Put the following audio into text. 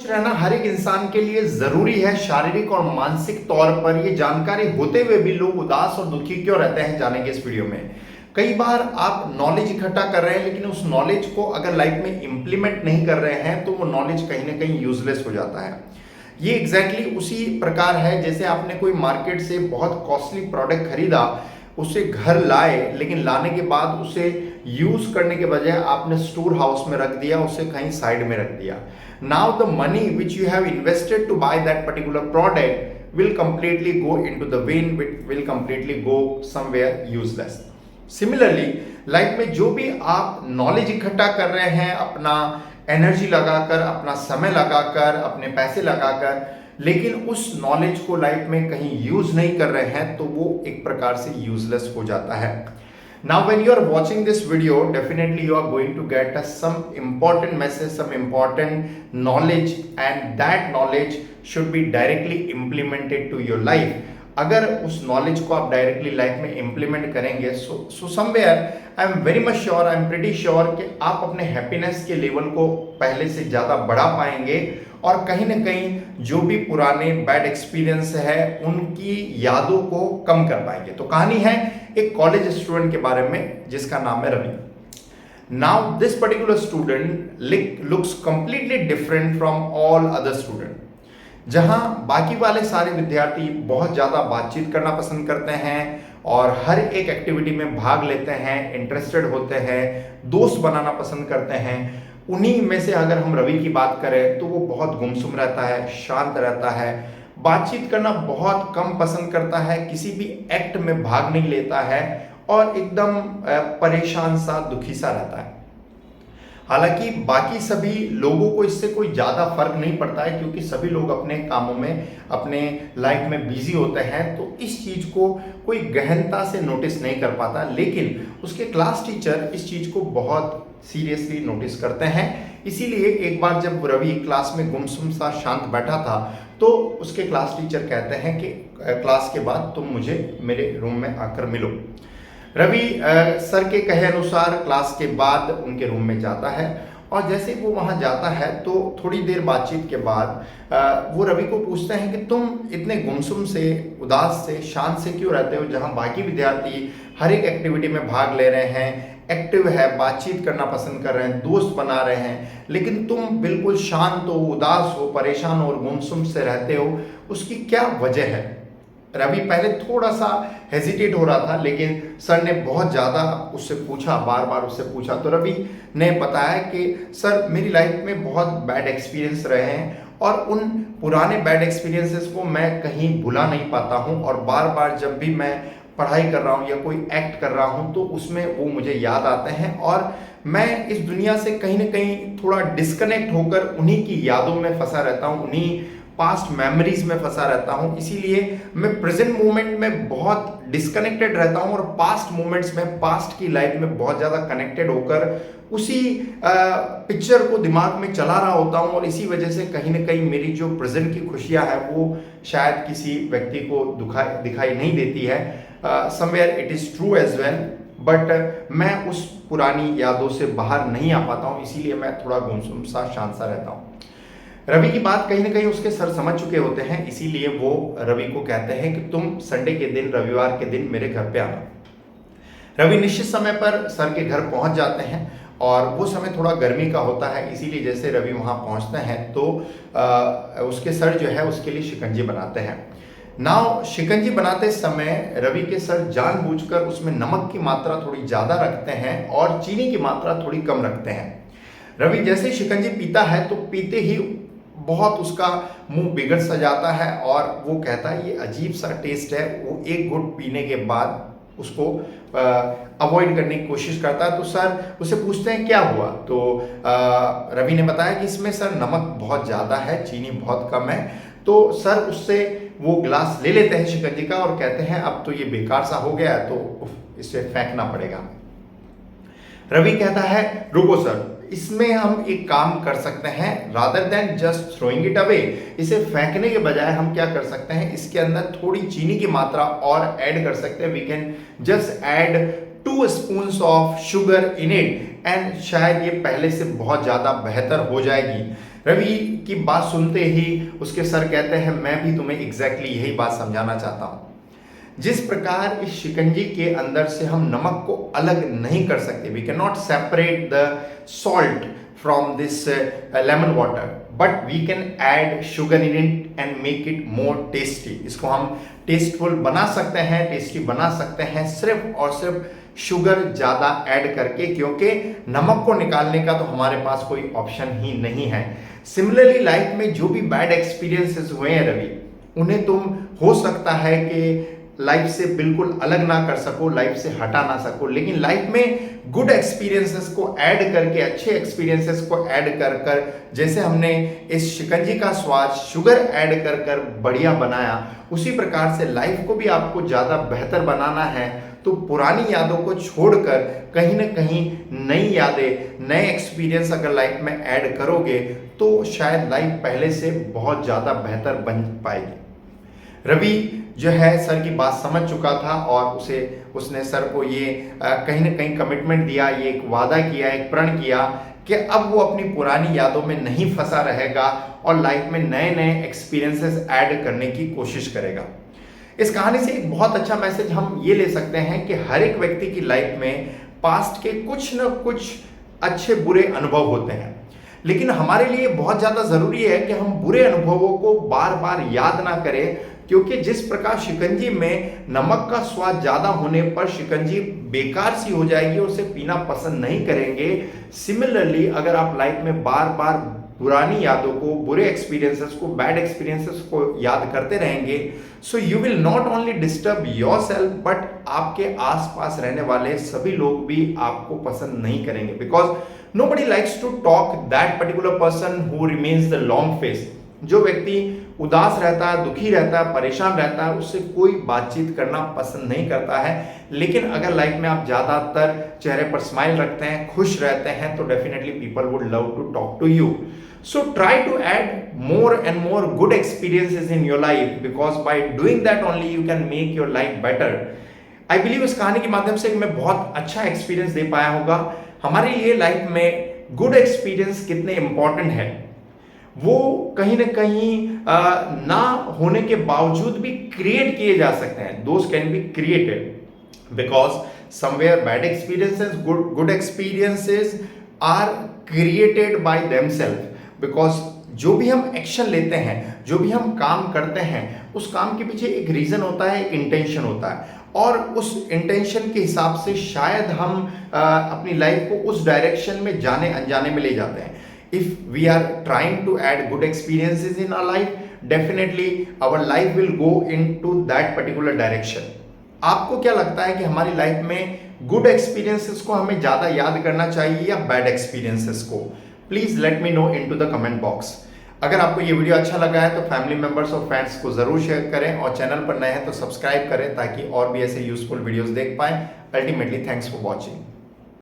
रहना हर एक इंसान के लिए जरूरी है। शारीरिक और मानसिक तौर पर ये जानकारी होते हुए भी लोग उदास और दुखी क्यों रहते हैं, जानेंगे इस वीडियो में। कई बार आप नॉलेज इकट्ठा कर रहे हैं, लेकिन उस नॉलेज को अगर लाइफ में इंप्लीमेंट नहीं कर रहे हैं तो वो नॉलेज कहीं ना कहीं यूजलेस हो जाता है। ये एग्जैक्टली उसी प्रकार है जैसे आपने कोई मार्केट से बहुत कॉस्टली प्रोडक्ट खरीदा, उसे घर लाए, लेकिन लाने के बाद उसे यूज करने के बजाय आपने स्टोर हाउस में रख दिया, उसे कहीं साइड में रख दिया। Now the money which you have invested to buy that particular product will completely go into the vein, will completely go somewhere useless. Similarly, life में जो भी आप नॉलेज इकट्ठा कर रहे हैं, अपना एनर्जी लगाकर, अपना समय लगाकर, अपने पैसे लगाकर, लेकिन उस नॉलेज को लाइफ में कहीं यूज नहीं कर रहे हैं तो वो एक प्रकार से यूजलेस हो जाता है। Now when you are watching this video, definitely you are going to get some important message, some important knowledge, and that knowledge should be directly implemented to your life. अगर उस नॉलेज को आप directly life में implement करेंगे, so somewhere I am very much sure, I am pretty sure कि आप अपने happiness के लेवल को पहले से ज़्यादा बढ़ा पाएंगे और कहीं ना कहीं जो भी पुराने बैड एक्सपीरियंस है उनकी यादों को कम कर पाएंगे। तो कहानी है एक कॉलेज स्टूडेंट के बारे में जिसका नाम है Ravi. Now this particular student looks completely different from all other student. जहां बाकी वाले सारे विद्यार्थी बहुत ज़्यादा बातचीत करना पसंद करते हैं और हर एक एक्टिविटी में भाग लेते हैं, इंटरेस्टेड होते हैं, दोस्त बनाना पसंद करते हैं, उन्हीं में से अगर हम रवि की बात करें तो वो बहुत गुमसुम रहता है, शांत रहता है, बातचीत करना बहुत कम पसंद करता है, किसी भी एक्ट में भाग नहीं लेता है और एकदम परेशान सा, दुखी सा रहता है। हालांकि बाकी सभी लोगों को इससे कोई ज़्यादा फर्क नहीं पड़ता है क्योंकि सभी लोग अपने कामों में, अपने लाइफ में बिजी होते हैं, तो इस चीज़ को कोई गहनता से नोटिस नहीं कर पाता। लेकिन उसके क्लास टीचर इस चीज़ को बहुत सीरियसली नोटिस करते हैं। इसीलिए एक बार जब रवि क्लास में गुमसुम सा शांत बैठा था तो उसके क्लास टीचर कहते हैं कि क्लास के बाद तुम मुझे मेरे रूम में आकर मिलो। रवि सर के कहे अनुसार क्लास के बाद उनके रूम में जाता है और जैसे वो वहाँ जाता है तो थोड़ी देर बातचीत के बाद वो रवि को पूछते हैं कि तुम इतने गुमसुम से, उदास से, शांत से क्यों रहते हो, जहाँ बाकी विद्यार्थी हर एक एक्टिविटी में भाग ले रहे हैं, एक्टिव है, बातचीत करना पसंद कर रहे हैं, दोस्त बना रहे हैं, लेकिन तुम बिल्कुल शांत हो, उदास हो, परेशान हो और गुमसुम से रहते हो, उसकी क्या वजह है। रवि पहले थोड़ा सा हेजिटेट हो रहा था, लेकिन सर ने बहुत ज़्यादा उससे पूछा, बार बार उससे पूछा, तो रवि ने बताया कि सर मेरी लाइफ में बहुत बैड एक्सपीरियंस रहे हैं और उन पुराने बैड एक्सपीरियंसेस को मैं कहीं भुला नहीं पाता हूँ और बार बार जब भी मैं पढ़ाई कर रहा हूँ या कोई एक्ट कर रहा हूँ तो उसमें वो मुझे याद आते हैं और मैं इस दुनिया से कहीं ना कहीं थोड़ा डिस्कनेक्ट होकर उन्हीं की यादों में फंसा रहता हूँ, उन्हीं पास्ट मेमोरीज में फंसा रहता हूँ। इसीलिए मैं प्रेजेंट मोमेंट में बहुत डिस्कनेक्टेड रहता हूँ और पास्ट मोमेंट्स में, पास्ट की लाइफ में बहुत ज़्यादा कनेक्टेड होकर उसी पिक्चर को दिमाग में चला रहा होता हूँ और इसी वजह से कहीं ना कहीं मेरी जो प्रेजेंट की खुशियाँ हैं वो शायद किसी व्यक्ति को दिखाई नहीं देती है। Somewhere it is true as well, but मैं उस पुरानी यादों से बाहर नहीं आ पाता हूँ, इसीलिए मैं थोड़ा गुमसुम सा, शांत सा रहता हूँ। रवि की बात कहीं ना कहीं उसके सर समझ चुके होते हैं, इसीलिए वो रवि को कहते हैं कि तुम संडे के दिन, रविवार के दिन मेरे घर पे आना। रवि निश्चित समय पर सर के घर पहुंच जाते हैं और वो समय थोड़ा गर्मी का होता है, इसीलिए जैसे रवि वहां पहुंचते हैं तो उसके सर जो है उसके लिए शिकंजी बनाते हैं। नाउ शिकंजी बनाते समय रवि के सर जानबूझकर उसमें नमक की मात्रा थोड़ी ज़्यादा रखते हैं और चीनी की मात्रा थोड़ी कम रखते हैं। रवि जैसे ही शिकंजी पीता है तो पीते ही बहुत उसका मुंह बिगड़ सा जाता है और वो कहता है ये अजीब सा टेस्ट है। वो एक घुट पीने के बाद उसको अवॉइड करने की कोशिश करता है। तो सर उसे पूछते हैं क्या हुआ, तो रवि ने बताया कि इसमें सर नमक बहुत ज़्यादा है, चीनी बहुत कम है। तो सर उससे वो गिलास ले लेते हैं शिकंजी का और कहते हैं अब तो ये बेकार सा हो गया है तो इसे फेंकना पड़ेगा। रवि कहता है रुको सर, इसमें हम एक काम कर सकते हैं, rather than just throwing it away, इसे फेंकने के बजाय हम क्या कर सकते हैं, इसके अंदर थोड़ी चीनी की मात्रा और ऐड कर सकते हैं। We can just add 2 spoons of sugar in it and शायद ये पहले से बहुत ज़्यादा बेहतर हो जाएगी। रवि की बात सुनते ही उसके सर कहते हैं मैं भी तुम्हें एग्जैक्टली यही बात समझाना चाहता हूं। जिस प्रकार इस शिकंजी के अंदर से हम नमक को अलग नहीं कर सकते, we can not separate the salt from this lemon water, but we can add sugar in it and make it more tasty. इसको हम टेस्टफुल बना सकते हैं, टेस्टी बना सकते हैं सिर्फ और सिर्फ शुगर ज्यादा ऐड करके, क्योंकि नमक को निकालने का तो हमारे पास कोई ऑप्शन ही नहीं है। सिमिलरली लाइफ में जो भी बैड एक्सपीरियंसेस हुए हैं रवि, उन्हें तुम हो सकता है कि लाइफ से बिल्कुल अलग ना कर सको, लाइफ से हटा ना सको, लेकिन लाइफ में गुड एक्सपीरियंसेस को ऐड करके, अच्छे एक्सपीरियंसेस को ऐड कर कर, जैसे हमने इस शिकंजी का स्वाद शुगर ऐड कर कर बढ़िया बनाया, उसी प्रकार से लाइफ को भी आपको ज़्यादा बेहतर बनाना है तो पुरानी यादों को छोड़कर कहीं ना कहीं नई यादें, नए एक्सपीरियंस अगर लाइफ में ऐड करोगे तो शायद लाइफ पहले से बहुत ज़्यादा बेहतर बन पाएगी। रवि जो है सर की बात समझ चुका था और उसने सर को ये कहीं ना कहीं कमिटमेंट दिया, ये एक वादा किया, एक प्रण किया कि अब वो अपनी पुरानी यादों में नहीं फंसा रहेगा और लाइफ में नए नए एक्सपीरियंसेस ऐड करने की कोशिश करेगा। इस कहानी से एक बहुत अच्छा मैसेज हम ये ले सकते हैं कि हर एक व्यक्ति की लाइफ में पास्ट के कुछ न कुछ अच्छे बुरे अनुभव होते हैं, लेकिन हमारे लिए बहुत ज़्यादा ज़रूरी है कि हम बुरे अनुभवों को बार बार याद ना करें, क्योंकि जिस प्रकार शिकंजी में नमक का स्वाद ज़्यादा होने पर शिकंजी बेकार सी हो जाएगी, उसे पीना पसंद नहीं करेंगे। सिमिलरली अगर आप लाइफ में बार बार पुरानी यादों को, बुरे एक्सपीरियंसेस को, बैड एक्सपीरियंसेस को याद करते रहेंगे, so you will not only disturb your self but आपके आसपास रहने वाले सभी लोग भी आपको पसंद नहीं करेंगे, because nobody likes to talk that particular person who remains the long face। जो व्यक्ति उदास रहता है, दुखी रहता है, परेशान रहता है, उससे कोई बातचीत करना पसंद नहीं करता है। लेकिन अगर लाइफ में आप ज्यादातर चेहरे पर स्माइल रखते हैं, खुश रहते हैं, तो definitely people would love to talk to you. So try to add more and more good experiences in your life, because by doing that only you can make your life better। I believe इस कहानी के माध्यम से मैं बहुत अच्छा experience दे पाया होगा। हमारे लिए लाइफ में गुड एक्सपीरियंस कितने इंपॉर्टेंट है, वो कहीं ना कहीं ना होने के बावजूद भी क्रिएट किए जा सकते हैं। Those can be created because somewhere bad experiences, good experiences are created by themself. Because जो भी हम एक्शन लेते हैं, जो भी हम काम करते हैं, उस काम के पीछे एक रीजन होता है, एक इंटेंशन होता है, और उस इंटेंशन के हिसाब से शायद हम अपनी लाइफ को उस डायरेक्शन में जाने अनजाने में ले जाते हैं। If we are trying to add good experiences in our life, definitely our life will go in to that particular direction. आपको क्या लगता है कि हमारी लाइफ में गुड एक्सपीरियंसेस को हमें ज्यादा याद करना चाहिए या बैड एक्सपीरियंसेस को? Please let me know in to the comment box. अगर आपको ये वीडियो अच्छा लगा है तो फैमिली मेंबर्स और फ्रेंड्स को जरूर शेयर करें, और चैनल पर नए हैं तो सब्सक्राइब करें ताकि और भी ऐसे यूजफुल वीडियोस देख पाएं। Ultimately thanks for watching.